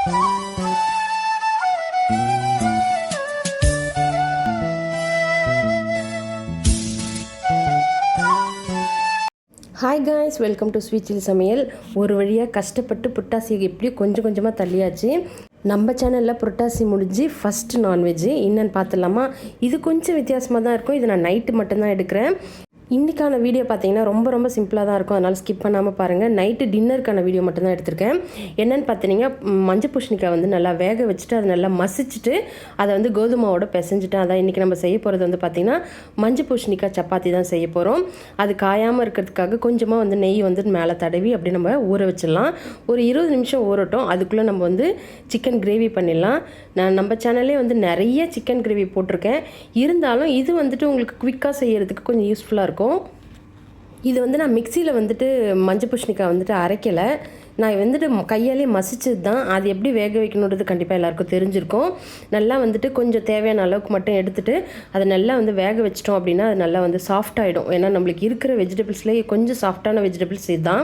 Hi guys, welcome to sweet chilli சமையல். ஒரு வழியாக கஷ்டப்பட்டு புரட்டாசி எப்படியும் கொஞ்சம் கொஞ்சமாக தள்ளியாச்சு. நம்ம சேனலில் புரட்டாசி முடிஞ்சு ஃபஸ்ட்டு நான்வெஜ்ஜு என்னென்னு பார்த்துடலாமா? இது கொஞ்சம் வித்தியாசமாக தான் இருக்கும். இது நான் நைட்டு மட்டும்தான் எடுக்கிறேன். இன்றைக்கான வீடியோ பார்த்தீங்கன்னா ரொம்ப சிம்பிளாக தான் இருக்கும், அதனால் ஸ்கிப் பண்ணாமல் பாருங்கள். நைட்டு டின்னருக்கான வீடியோ மட்டும்தான் எடுத்திருக்கேன். என்னென்னு பார்த்தீங்கன்னா, மஞ்சள் பூசணிக்காய் வந்து நல்லா வேக வச்சுட்டு அதை நல்லா மசிச்சுட்டு அதை வந்து கோதுமாவோட பிசைஞ்சிட்டேன். அதான் இன்றைக்கி நம்ம செய்ய போகிறது வந்து பார்த்திங்கன்னா மஞ்சள் பூசணிக்காய் சப்பாத்தி தான் செய்ய போகிறோம். அது காயாமல் இருக்கிறதுக்காக கொஞ்சமாக வந்து நெய் வந்து மேலே தடவி அப்படி நம்ம ஊற வச்சிடலாம். ஒரு 20 நிமிஷம் ஊறட்டும். அதுக்குள்ளே நம்ம வந்து சிக்கன் கிரேவி பண்ணிடலாம். நான் நம்ம சேனல்லே வந்து நிறைய சிக்கன் கிரேவி போட்டிருக்கேன். இருந்தாலும் இது வந்துட்டு உங்களுக்கு குவிக்காக செய்கிறதுக்கு கொஞ்சம் யூஸ்ஃபுல்லாக இருக்கும். இது வந்து நான் மிக்சியில் வந்துட்டு மஞ்சள் பூசணிக்காய் வந்துட்டு அரைக்கலை. நான் வந்துட்டு கையாலே மசிச்சது தான். அது எப்படி வேக வைக்கணுன்றது கண்டிப்பாக எல்லாருக்கும் தெரிஞ்சிருக்கும். நல்லா வந்துட்டு கொஞ்சம் தேவையான அளவுக்கு மட்டும் எடுத்துகிட்டு அதை நல்லா வந்து வேக வச்சிட்டோம் அப்படின்னா அது நல்லா வந்து சாஃப்ட் ஆகிடும். ஏன்னா நம்மளுக்கு இருக்கிற வெஜிடபிள்ஸ்லேயே கொஞ்சம் சாஃப்டான வெஜிடபிள்ஸ் இதுதான்.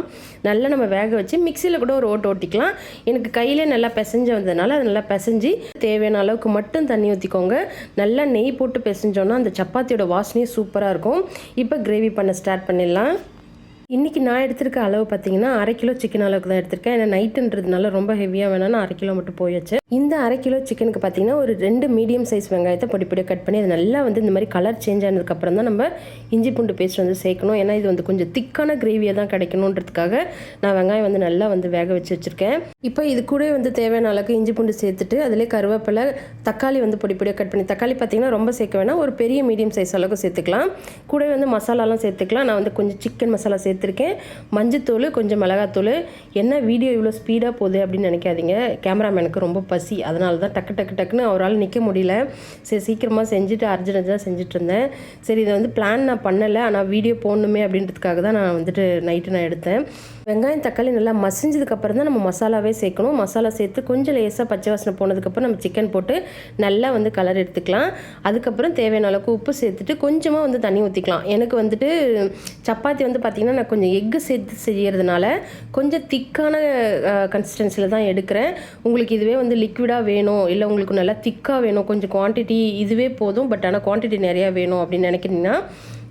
நல்லா நம்ம வேக வச்சு மிக்சியில் கூட ஒரு ஓட்டிக்கலாம். எனக்கு கையிலே நல்லா பிசைஞ்சு வந்ததுனால அது நல்லா பிசைஞ்சு தேவையான அளவுக்கு மட்டும் தண்ணி ஊற்றிக்கோங்க. நல்லா நெய் போட்டு பிசைஞ்சோன்னா அந்த சப்பாத்தியோட வாசனையே சூப்பராக இருக்கும். இப்போ கிரேவி பண்ண ஸ்டார்ட் பண்ணிடலாம். இன்றைக்கி நான் எடுத்திருக்க அளவு பார்த்திங்கன்னா 1/2 கிலோ சிக்கன் அளவுக்கு தான் எடுத்திருக்கேன். ஏன்னா நைட்டுன்றதுனால ரொம்ப ஹெவியாக வேணாம்னு 1/2 கிலோ மட்டும் போயாச்சு. இந்த 1/2 கிலோ சிக்கனுக்கு பார்த்திங்கன்னா ஒரு 2 மீடியம் சைஸ் வெங்காயத்தை பொடிப்பொடியாக கட் பண்ணி அது நல்லா வந்து இந்த மாதிரி கலர் சேஞ்ச் ஆனதுக்கப்புறம் தான் நம்ம இஞ்சி பூண்டு பேஸ்ட் வந்து சேர்க்கணும். ஏன்னா இது வந்து கொஞ்சம் திக்கான கிரேவியாக தான் கிடைக்கணுன்றதுக்காக நான் வெங்காயம் வந்து நல்லா வந்து வேக வச்சு வச்சுருக்கேன். இப்போ இது கூட வந்து தேவையான அளவுக்கு இஞ்சி பூண்டு சேர்த்துட்டு அதிலே கருவேப்பிலை, தக்காளி வந்து பொடிப்பொடியாக கட் பண்ணி, தக்காளி பார்த்திங்கன்னா ரொம்ப சேர்க்க வேணாம், ஒரு பெரிய மீடியம் சைஸ் அளவுக்கு சேர்த்துக்கலாம். கூட வந்து மசாலாலாம் சேர்த்துக்கலாம். நான் வந்து கொஞ்சம் சிக்கன் மசாலா சேர்த்துருக்கேன், மஞ்சத்தூள், கொஞ்சம் மிளகாத்தூள். என்ன வீடியோ இவ்வளோ ஸ்பீடாக போகுது அப்படின்னு நினைக்காதீங்க. கேமராமேனுக்கு ரொம்ப பசி, அதனால தான் டக்குன்னு அவரால் நிற்க முடியல. சரி சீக்கிரமாக செஞ்சுட்டு அர்ஜென்ட்டாக செஞ்சுட்டு இருந்தேன். சரி இதை வந்து பிளான் நான் பண்ணலை, ஆனால் வீடியோ போடணுமே அப்படின்றதுக்காக தான் நான் வந்துட்டு நைட்டு நான் எடுத்தேன். வெங்காயம் தக்காளி நல்லா மசிஞ்சதுக்கப்புறம் தான் நம்ம மசாலாவே சேர்க்கணும். மசாலா சேர்த்து கொஞ்சம் லேசாக பச்சை வாசனை போனதுக்கப்புறம் நம்ம சிக்கன் போட்டு நல்லா வந்து கலர் எடுத்துக்கலாம். அதுக்கப்புறம் தேவையான அளவுக்கு உப்பு சேர்த்துட்டு கொஞ்சமாக வந்து தண்ணி ஊற்றிக்கலாம். எனக்கு வந்துட்டு சப்பாத்தி வந்து பார்த்திங்கன்னா நான் கொஞ்சம் எக்கு சேர்த்து செய்கிறதுனால கொஞ்சம் திக்கான கன்சிஸ்டன்சியில் தான் எடுக்கிறேன். உங்களுக்கு இதுவே வந்து லிக்விடாக வேணும், இல்லை உங்களுக்கு நல்லா திக்காக வேணும், கொஞ்சம் குவான்டிட்டி இதுவே போதும், பட் ஆனால் குவான்டிட்டி நிறையா வேணும் அப்படின்னு நினைக்கிறீங்கன்னா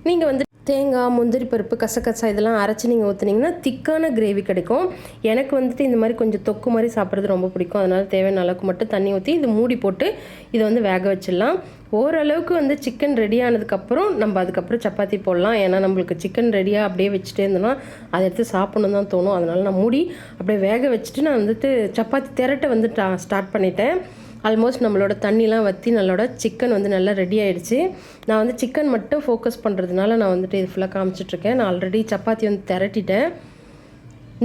நீங்கள் வந்து தேங்காய், முந்திரி பருப்பு, கசகசா இதெல்லாம் அரைச்சி நீங்கள் ஊற்றுனீங்கன்னா திக்கான கிரேவி கிடைக்கும். எனக்கு வந்துட்டு இந்த மாதிரி கொஞ்சம் தொக்கு மாதிரி சாப்பிட்றது ரொம்ப பிடிக்கும். அதனால் தேவையான அளவுக்கு மட்டும் தண்ணி ஊற்றி இது மூடி போட்டு இதை வந்து வேக வச்சிடலாம். ஓரளவுக்கு வந்து சிக்கன் ரெடி ஆனதுக்கப்புறம் நம்ம அதுக்கப்புறம் சப்பாத்தி போடலாம். ஏன்னா நம்மளுக்கு சிக்கன் ரெடியாக அப்படியே வச்சுட்டே இருந்தோன்னா அதை எடுத்து சாப்பிடணும் தான் தோணும். அதனால் நான் மூடி அப்படியே வேக வச்சுட்டு நான் வந்துட்டு சப்பாத்தி திரட்டை வந்து ஸ்டார்ட் பண்ணிட்டேன். ஆல்மோஸ்ட் நம்மளோட தண்ணிலாம் வற்றி நம்மளோட சிக்கன் வந்து நல்லா ரெடி ஆகிடுச்சு. நான் வந்து சிக்கன் மட்டும் ஃபோக்கஸ் பண்ணுறதுனால நான் வந்துட்டு இது ஃபுல்லாக காமிச்சிட்ருக்கேன். நான் ஆல்ரெடி சப்பாத்தி வந்து திரட்டிட்டேன்.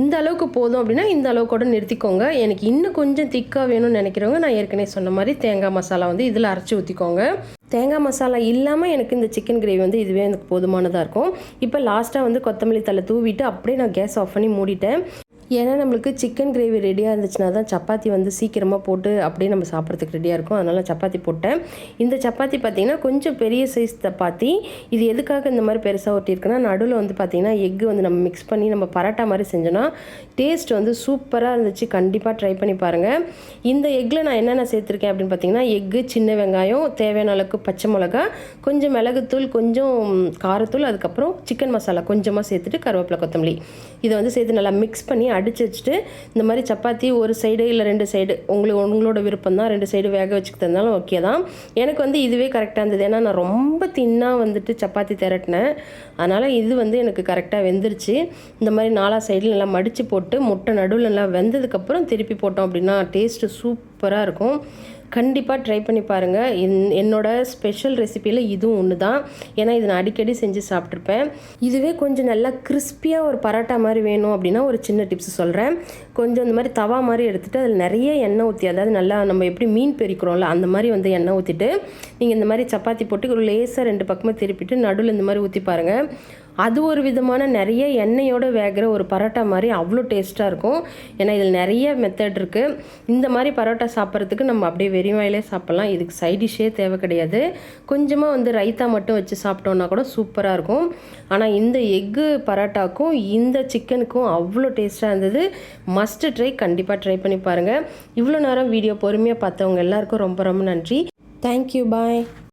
இந்த அளவுக்கு போதும் அப்படின்னா இந்த அளவுக்கு நிறுத்திக்கோங்க. எனக்கு இன்னும் கொஞ்சம் திக்காக வேணும்னு நினைக்கிறவங்க நான் ஏற்கனவே சொன்ன மாதிரி தேங்காய் மசாலா வந்து இதில் அரைச்சி ஊற்றிக்கோங்க. தேங்காய் மசாலா இல்லாமல் எனக்கு இந்த சிக்கன் கிரேவி வந்து இதுவே எனக்கு போதுமானதாக இருக்கும். இப்போ லாஸ்ட்டாக வந்து கொத்தமல்லி தழை தூவிட்டு அப்படியே நான் கேஸ் ஆஃப் பண்ணி மூடிட்டேன். ஏன்னா நம்மளுக்கு சிக்கன் கிரேவி ரெடியாக இருந்துச்சுன்னா தான் சப்பாத்தி வந்து சீக்கிரமாக போட்டு அப்படியே நம்ம சாப்பிட்றதுக்கு ரெடியாக இருக்கும். அதனால் சப்பாத்தி போட்டேன். இந்த சப்பாத்தி பார்த்திங்கன்னா கொஞ்சம் பெரிய சைஸ் சப்பாத்தி. இது எதுக்காக இந்த மாதிரி பெருசாக ஒட்டியிருக்குன்னா, நடுவில் வந்து பார்த்திங்கன்னா எக்கு வந்து நம்ம மிக்ஸ் பண்ணி நம்ம பராட்டா மாதிரி செஞ்சோன்னா டேஸ்ட் வந்து சூப்பராக இருந்துச்சு. கண்டிப்பாக ட்ரை பண்ணி பாருங்கள். இந்த எக்கில் நான் என்னென்ன சேர்த்துருக்கேன் அப்படின்னு பார்த்திங்கன்னா, எக்கு, சின்ன வெங்காயம், தேவையான அளவுக்கு பச்சை மிளகா, கொஞ்சம் மிளகுத்தூள், கொஞ்சம் காரத்தூள், அதுக்கப்புறம் சிக்கன் மசாலா கொஞ்சமாக சேர்த்துட்டு கருவேப்பிலை, கொத்தமல்லி இதை வந்து சேர்த்து நல்லா மிக்ஸ் பண்ணி அடித்து வச்சுட்டு இந்த மாதிரி சப்பாத்தி ஒரு சைடு இல்லை 2 சைடு உங்களோட விருப்பம் தான், 2 சைடு வேக வச்சுக்கிறதுனாலும் ஓகே தான். எனக்கு வந்து இதுவே கரெக்டாக இருந்தது. ஏன்னா நான் ரொம்ப தின்னாக வந்துட்டு சப்பாத்தி திரட்டினேன். அதனால் இது வந்து எனக்கு கரெக்டாக வெந்துருச்சு. இந்த மாதிரி 4 சைடில் நல்லா மடித்து போட்டு முட்டை நடுவில் நல்லா வெந்ததுக்கப்புறம் திருப்பி போட்டோம் அப்படின்னா டேஸ்ட்டு சூப்பராக இருக்கும். கண்டிப்பாக ட்ரை பண்ணி பாருங்கள். என்னோட ஸ்பெஷல் ரெசிப்பியில் இதுவும் ஒன்று தான். ஏன்னா இது நான் அடிக்கடி செஞ்சு சாப்பிட்ருப்பேன். இதுவே கொஞ்சம் நல்லா கிறிஸ்பியாக ஒரு பரோட்டா மாதிரி வேணும் அப்படின்னா ஒரு சின்ன டிப்ஸ் சொல்கிறேன். கொஞ்சம் இந்த மாதிரி தவா மாதிரி எடுத்துகிட்டு அதில் நிறைய எண்ணெய் ஊற்றி, அதாவது நல்லா நம்ம எப்படி மீன் பெரிக்கிறோம்ல அந்த மாதிரி வந்து எண்ணெய் ஊற்றிட்டு நீங்கள் இந்த மாதிரி சப்பாத்தி போட்டு ஒரு லேசாக 2 பக்கமாக திருப்பிட்டு நடுவில் இந்த மாதிரி ஊற்றி பாருங்கள். அது ஒரு விதமான நிறைய எண்ணெயோடு வேகிற ஒரு பரோட்டா மாதிரி அவ்வளோ டேஸ்ட்டாக இருக்கும். ஏன்னா இதில் நிறைய மெத்தட் இருக்குது. இந்த மாதிரி பரோட்டா சாப்பிட்றதுக்கு நம்ம அப்படியே வெறும் வாயிலே சாப்பிட்லாம். இதுக்கு சைட் டிஷ்ஷே தேவை கிடையாது. கொஞ்சமாக ரைத்தா மட்டும் வச்சு சாப்பிட்டோன்னா கூட சூப்பராக இருக்கும். ஆனால் இந்த எக்கு பரோட்டாக்கும் இந்த சிக்கனுக்கும் அவ்வளோ டேஸ்ட்டாக இருந்தது. மஸ்ட் ட்ரை, கண்டிப்பாக ட்ரை பண்ணி பாருங்கள். இவ்வளோ நேரம் வீடியோ பொறுமையாக பார்த்தவங்க எல்லாருக்கும் ரொம்ப ரொம்ப நன்றி. தேங்க்யூ, பாய்.